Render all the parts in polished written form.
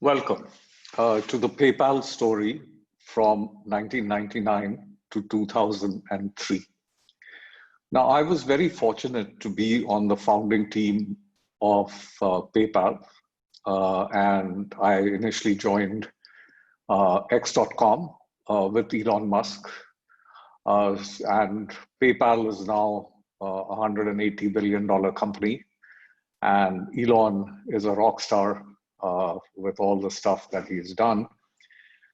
Welcome to the PayPal story from 1999 to 2003. Now, I was very fortunate to be on the founding team of PayPal, and I initially joined X.com with Elon Musk, and PayPal is now a $180 billion company, and Elon is a rock star with all the stuff that he's done.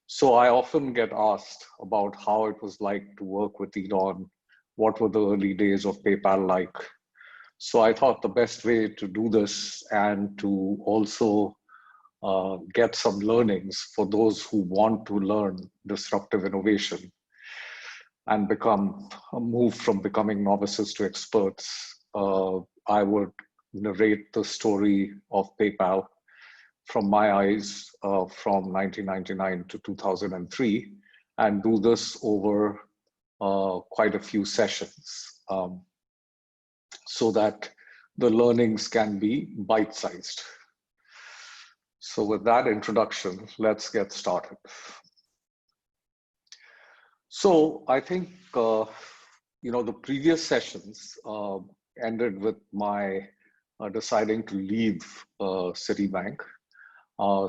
So I often get asked about how it was like to work with Elon, what were the early days of PayPal like. So I thought the best way to do this and to also get some learnings for those who want to learn disruptive innovation and move from becoming novices to experts, I would narrate the story of PayPal from my eyes from 1999 to 2003 and do this over quite a few sessions so that the learnings can be bite-sized. So with that introduction, let's get started. So I think, the previous sessions ended with my deciding to leave Citibank.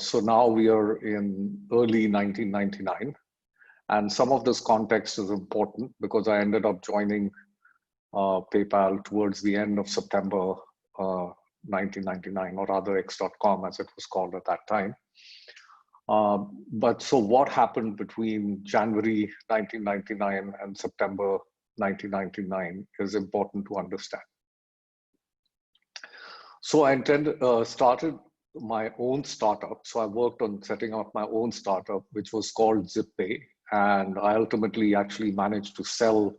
So now we are in early 1999, and some of this context is important because I ended up joining PayPal towards the end of September 1999, or rather X.com as it was called at that time. But so what happened between January 1999 and September 1999 is important to understand. So I started my own startup. So I worked on setting up my own startup, which was called ZipPay. And I ultimately actually managed to sell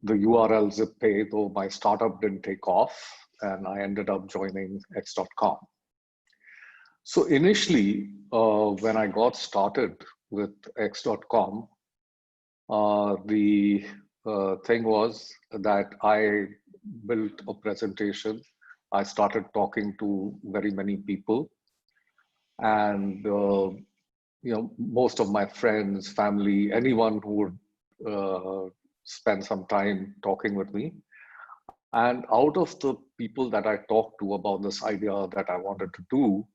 the URL ZipPay, though my startup didn't take off. And I ended up joining X.com. So initially, when I got started with X.com, the thing was that I built a presentation. I started talking to very many people, and most of my friends, family, anyone who would spend some time talking with me. And out of the people that I talked to about this idea that I wanted to do,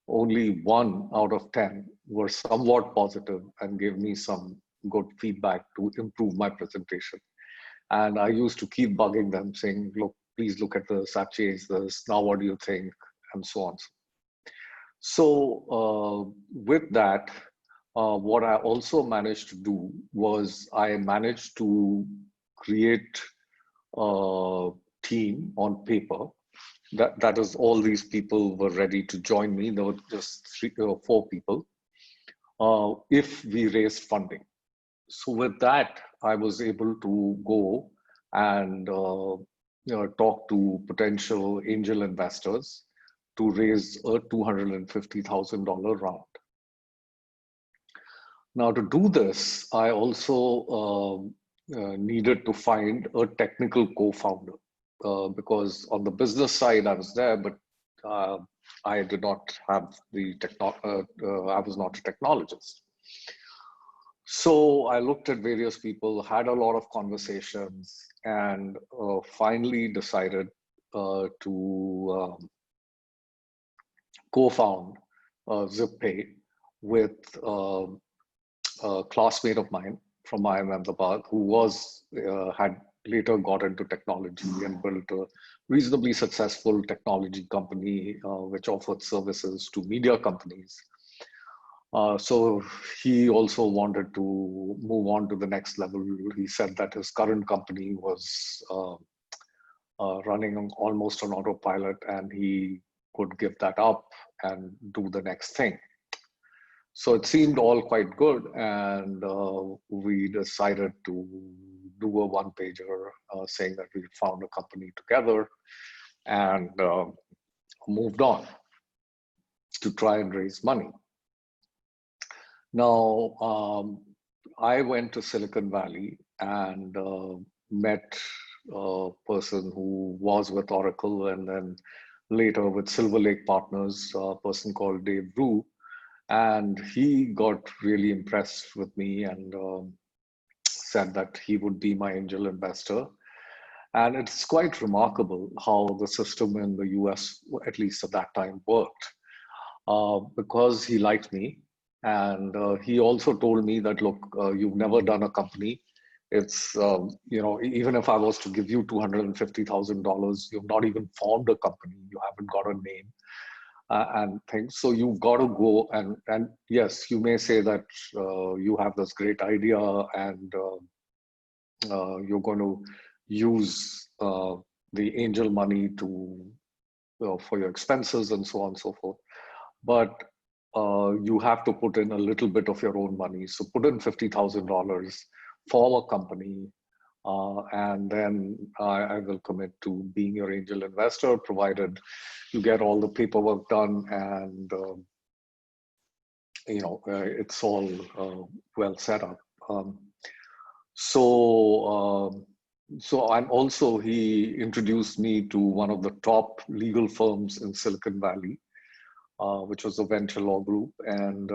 only 1 out of 10 were somewhat positive and gave me some good feedback to improve my presentation. And I used to keep bugging them saying, look, please look at this, I've changed this, now what do you think, and so on. So with that, what I also managed to do was I managed to create a team on paper. That is, all these people were ready to join me. There were just 3 or 4 people if we raised funding. So with that, I was able to go and talk to potential angel investors to raise a $250,000 round. Now, to do this, I also needed to find a technical co-founder because on the business side, I was there, but I did not have the I was not a technologist. So I looked at various people, had a lot of conversations, and finally decided to co-found ZipPay with a classmate of mine from IIM Ahmedabad who had later got into technology and built a reasonably successful technology company which offered services to media companies. So he also wanted to move on to the next level. He said that his current company was running almost on autopilot and he could give that up and do the next thing. So it seemed all quite good, and we decided to do a one-pager saying that we found a company together and moved on to try and raise money. Now, I went to Silicon Valley and met a person who was with Oracle and then later with Silver Lake Partners, a person called Dave Rue. And he got really impressed with me and said that he would be my angel investor. And it's quite remarkable how the system in the US, at least at that time, worked. Because he liked me. And he also told me that, look, you've never done a company. It's, even if I was to give you $250,000, you've not even formed a company. You haven't got a name and things. So you've got to go and yes, you may say that you have this great idea and you're going to use the angel money to for your expenses and so on and so forth. But you have to put in a little bit of your own money. So put in $50,000, form a company, and then I will commit to being your angel investor, provided you get all the paperwork done and it's all well set up. So I'm also, he introduced me to one of the top legal firms in Silicon Valley, which was a venture law group. And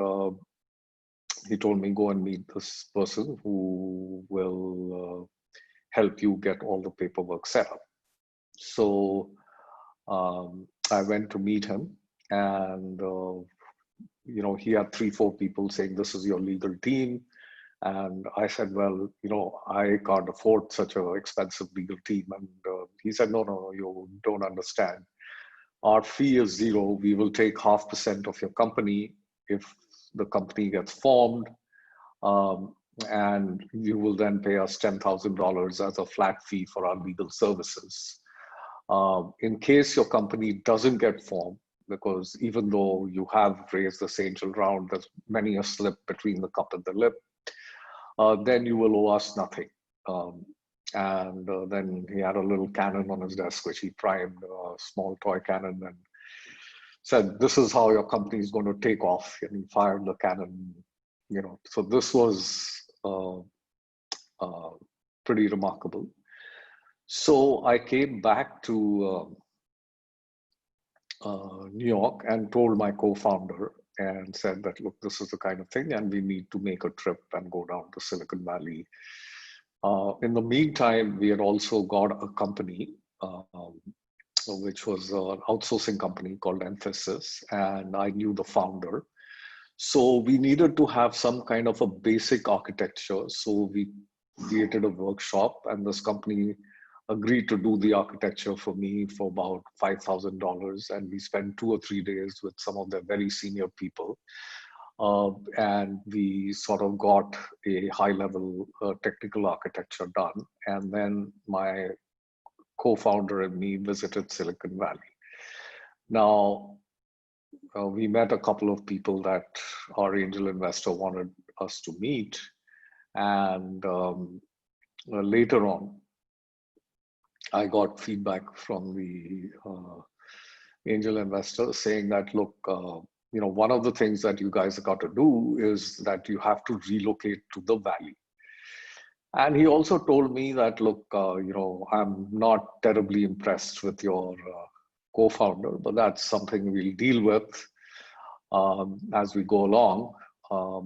he told me, go and meet this person who will help you get all the paperwork set up. So I went to meet him, and he had 3-4 people saying, this is your legal team. And I said, well, I can't afford such an expensive legal team. And he said, no, you don't understand. Our fee is 0. We will take 0.5% of your company if the company gets formed. And you will then pay us $10,000 as a flat fee for our legal services. In case your company doesn't get formed, because even though you have raised this angel round, there's many a slip between the cup and the lip, then you will owe us nothing. And then he had a little cannon on his desk, which he primed, a small toy cannon, and said, this is how your company is going to take off. And he fired the cannon, So this was pretty remarkable. So I came back to New York and told my co-founder and said that, look, this is the kind of thing, and we need to make a trip and go down to Silicon Valley. In the meantime, we had also got a company, which was an outsourcing company called Emphasis, and I knew the founder. So we needed to have some kind of a basic architecture. So we created a workshop, and this company agreed to do the architecture for me for about $5,000. And we spent 2 or 3 days with some of the very senior people. And we sort of got a high-level technical architecture done. And then my co-founder and me visited Silicon Valley. Now, we met a couple of people that our angel investor wanted us to meet. And later on, I got feedback from the angel investor saying that, look, one of the things that you guys have got to do is that you have to relocate to the valley. And he also told me that, look, I'm not terribly impressed with your co-founder, but that's something we'll deal with as we go along.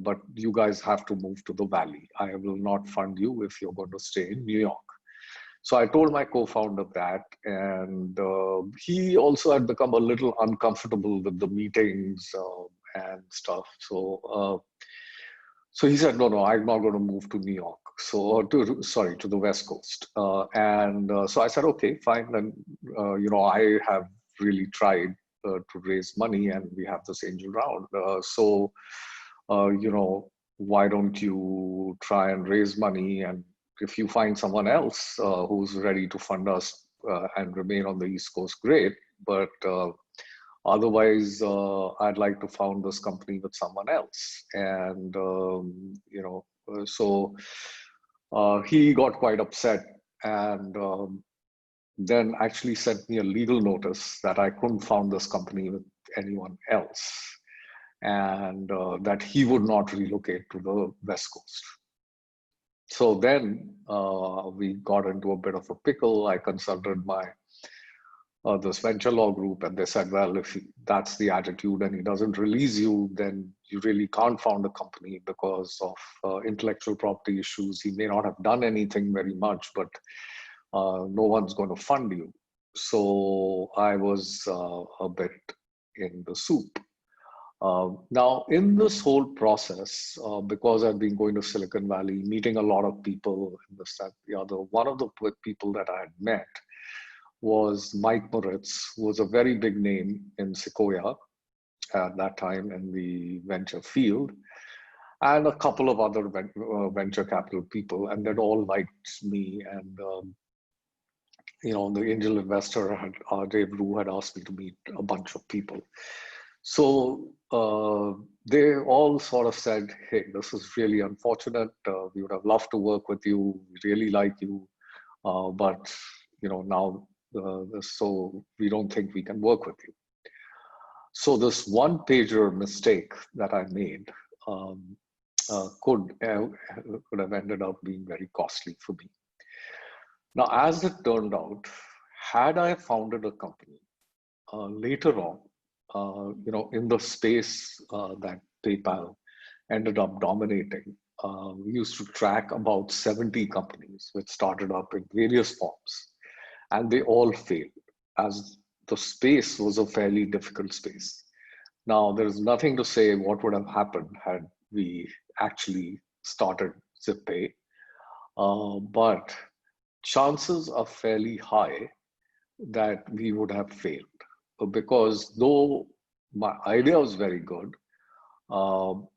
But you guys have to move to the valley. I will not fund you if you're going to stay in New York. So I told my co-founder that, and he also had become a little uncomfortable with the meetings and stuff. So he said, no, I'm not going to move to New York. So to the West Coast. So I said, okay, fine. Then, I have really tried to raise money, and we have this angel round. Why don't you try and raise money, and if you find someone else who's ready to fund us and remain on the East Coast, great. But otherwise, I'd like to found this company with someone else. And, so he got quite upset, and then actually sent me a legal notice that I couldn't found this company with anyone else, and that he would not relocate to the West Coast. So then we got into a bit of a pickle. I consulted my this venture law group, and they said, well, if that's the attitude and he doesn't release you, then you really can't found a company because of intellectual property issues. He may not have done anything very much, but no one's going to fund you. So I was a bit in the soup. Now, in this whole process, because I've been going to Silicon Valley, meeting a lot of people, and this, that, the other, one of the people that I had met was Mike Moritz, who was a very big name in Sequoia at that time in the venture field, and a couple of other venture capital people, and they'd all liked me. And the angel investor Dave Rue had asked me to meet a bunch of people. So they all sort of said, hey, this is really unfortunate. We would have loved to work with you. We really like you. But, now, so we don't think we can work with you. So this one-pager mistake that I made could have ended up being very costly for me. Now, as it turned out, had I founded a company later on, in the space that PayPal ended up dominating, we used to track about 70 companies which started up in various forms, and they all failed, as the space was a fairly difficult space. Now, there's nothing to say what would have happened had we actually started ZipPay, but chances are fairly high that we would have failed, because though my idea was very good, and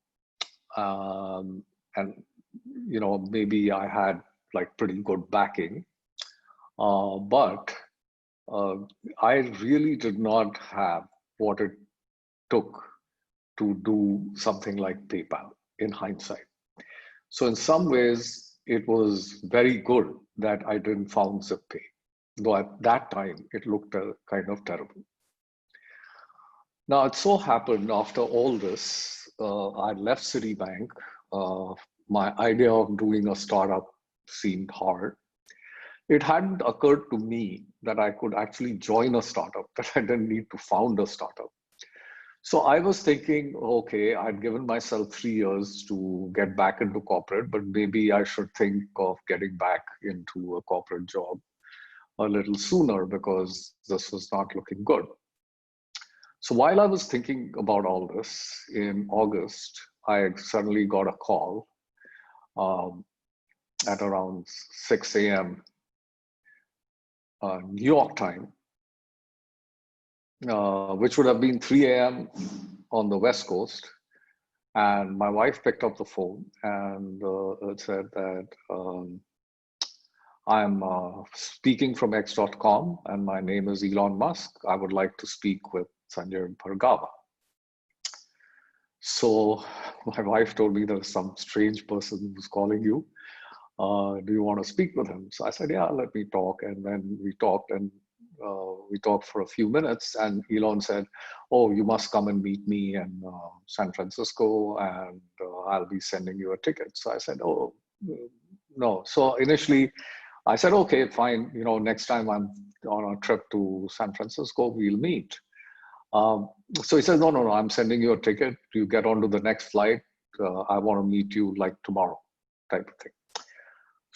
maybe I had like pretty good backing, but I really did not have what it took to do something like PayPal in hindsight. So in some ways, it was very good that I didn't found ZipPay, though at that time it looked kind of terrible. Now, it so happened after all this, I left Citibank. My idea of doing a startup seemed hard. It hadn't occurred to me that I could actually join a startup, that I didn't need to found a startup. So I was thinking, okay, I'd given myself 3 years to get back into corporate, but maybe I should think of getting back into a corporate job a little sooner, because this was not looking good. So while I was thinking about all this, in August, I suddenly got a call at around 6 a.m. New York time, which would have been 3 a.m. on the West Coast. And my wife picked up the phone and it said that I'm speaking from X.com and my name is Elon Musk. I would like to speak with Sanjay Bhargava. So my wife told me there's some strange person who's calling you. Do you want to speak with him? So I said, yeah, let me talk. And then we talked for a few minutes, and Elon said, oh, you must come and meet me in San Francisco, and I'll be sending you a ticket. So I said, oh, no. So initially I said, okay, fine. Next time I'm on a trip to San Francisco, we'll meet. So he says, no, I'm sending you a ticket. You get onto the next flight. I want to meet you like tomorrow, type of thing.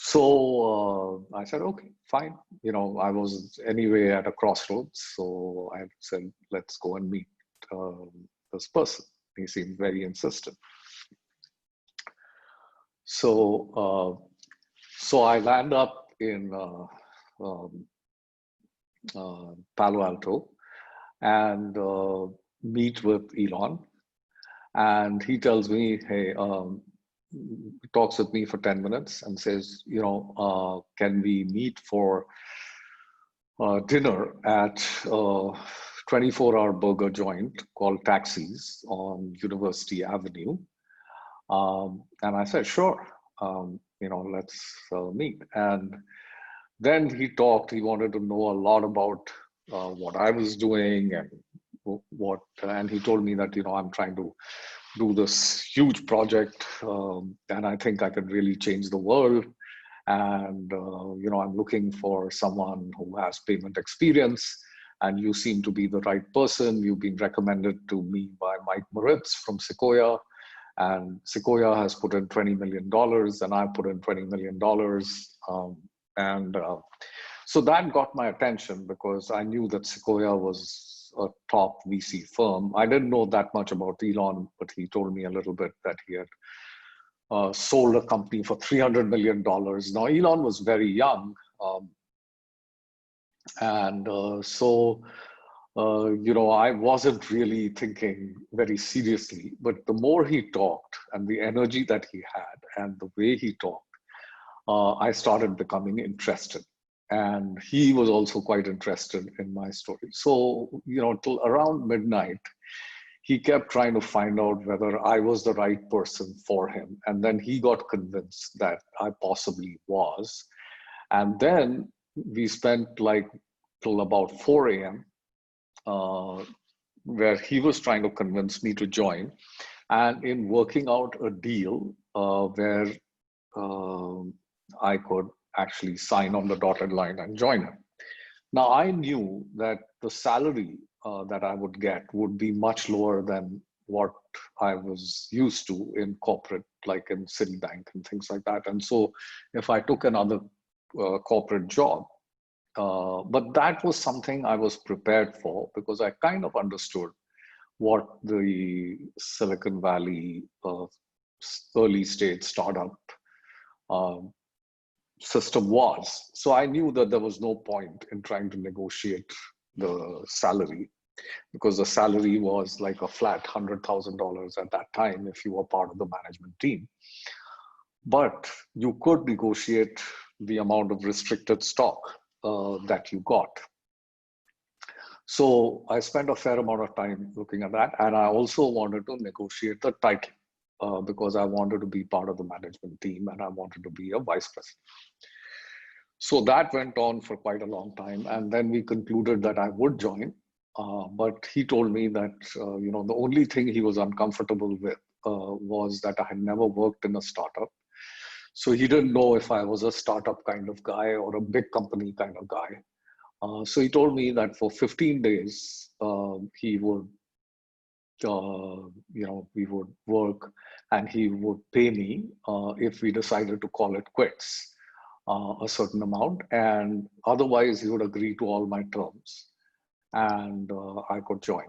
So I said, okay, fine. I was anyway at a crossroads. So I said, let's go and meet this person. He seemed very insistent. So I land up in Palo Alto and meet with Elon. And he tells me, hey, talks with me for 10 minutes and says, can we meet for dinner at a 24-hour burger joint called Taxis on University Avenue? And I said, sure, let's meet. And then he wanted to know a lot about what I was doing and and he told me that, I'm trying to do this huge project and I think I could really change the world. And, I'm looking for someone who has payment experience. and you seem to be the right person. You've been recommended to me by Mike Moritz from Sequoia, and Sequoia has put in $20 million, and I put in $20 million. So that got my attention because I knew that Sequoia was a top VC firm. I didn't know that much about Elon, but he told me a little bit that he had sold a company for $300 million. Now, Elon was very young. I wasn't really thinking very seriously, but the more he talked and the energy that he had and the way he talked, I started becoming interested. And he was also quite interested in my story. So, till around midnight, he kept trying to find out whether I was the right person for him. And then he got convinced that I possibly was. And then we spent till about 4 a.m. Where he was trying to convince me to join, and in working out a deal where I could actually sign on the dotted line and join him. Now, I knew that the salary that I would get would be much lower than what I was used to in corporate, like in Citibank and things like that. And so if I took another corporate job, but that was something I was prepared for because I kind of understood what the Silicon Valley early stage startup system was. So I knew that there was no point in trying to negotiate the salary because the salary was like a flat $100,000 at that time if you were part of the management team. But you could negotiate the amount of restricted stock that you got. So I spent a fair amount of time looking at that. And I also wanted to negotiate the title because I wanted to be part of the management team and I wanted to be a vice president. So that went on for quite a long time. And then we concluded that I would join. But he told me that, the only thing he was uncomfortable with was that I had never worked in a startup. So he didn't know if I was a startup kind of guy or a big company kind of guy. So he told me that for 15 days, he would, we would work and he would pay me if we decided to call it quits, a certain amount. And otherwise, he would agree to all my terms and I could join.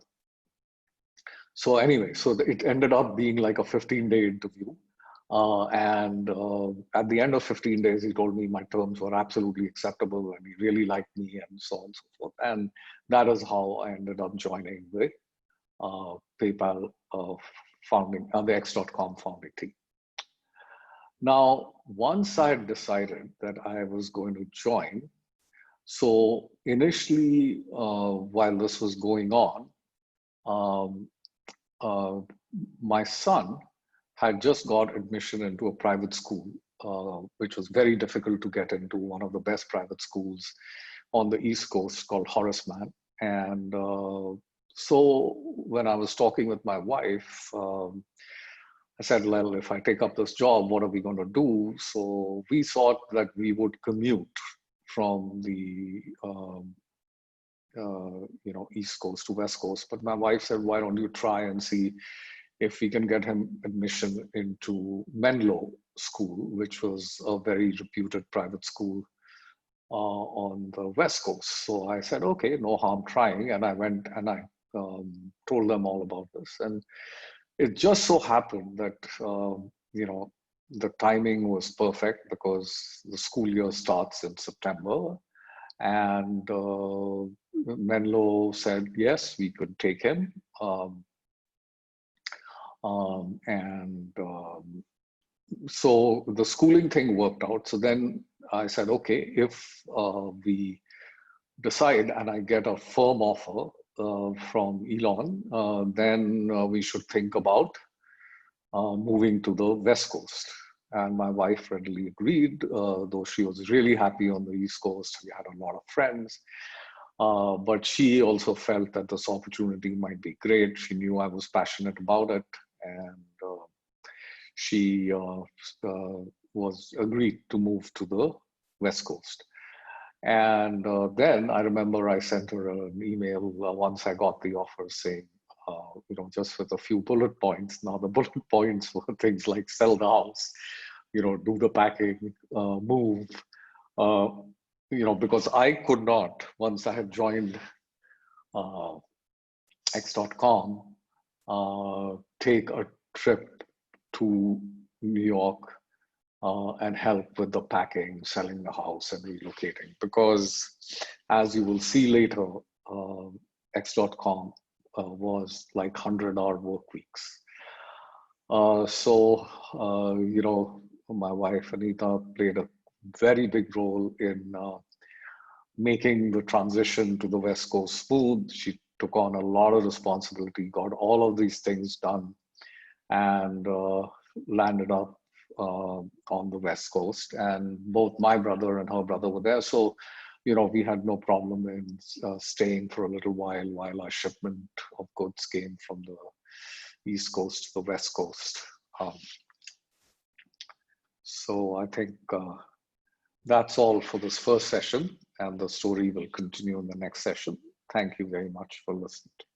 So anyway, so it ended up being like a 15-day interview. At the end of 15 days, he told me my terms were absolutely acceptable and he really liked me and so on and so forth. And that is how I ended up joining the PayPal founding, the X.com founding team. Now, once I had decided that I was going to join, so initially, while this was going on, my son had just got admission into a private school, which was very difficult to get into, one of the best private schools on the East Coast called Horace Mann. And so when I was talking with my wife, I said, well, if I take up this job, what are we going to do? So we thought that we would commute from the East Coast to West Coast. But my wife said, why don't you try and see if we can get him admission into Menlo School, which was a very reputed private school on the West Coast. So I said, okay, no harm trying. And I went and I told them all about this. And it just so happened that, the timing was perfect because the school year starts in September. And Menlo said, yes, we could take him. So the schooling thing worked out. So then I said, okay, if we decide and I get a firm offer from Elon, then we should think about moving to the West Coast. And my wife readily agreed, though she was really happy on the East Coast. We had a lot of friends. But she also felt that this opportunity might be great. She knew I was passionate about it. And she was agreed to move to the West Coast. And then I remember I sent her an email once I got the offer saying, just with a few bullet points. Now the bullet points were things like sell the house, do the packing, move, uh, because I could not, once I had joined uh, X.com, take a trip to New York and help with the packing, selling the house, and relocating. Because as you will see later, X.com was like 100-hour work weeks. My wife Anita played a very big role in making the transition to the West Coast smooth. She took on a lot of responsibility, got all of these things done, and landed up on the West Coast. And both my brother and her brother were there. So, we had no problem in staying for a little while our shipment of goods came from the East Coast to the West Coast. So I think that's all for this first session, and the story will continue in the next session. Thank you very much for listening.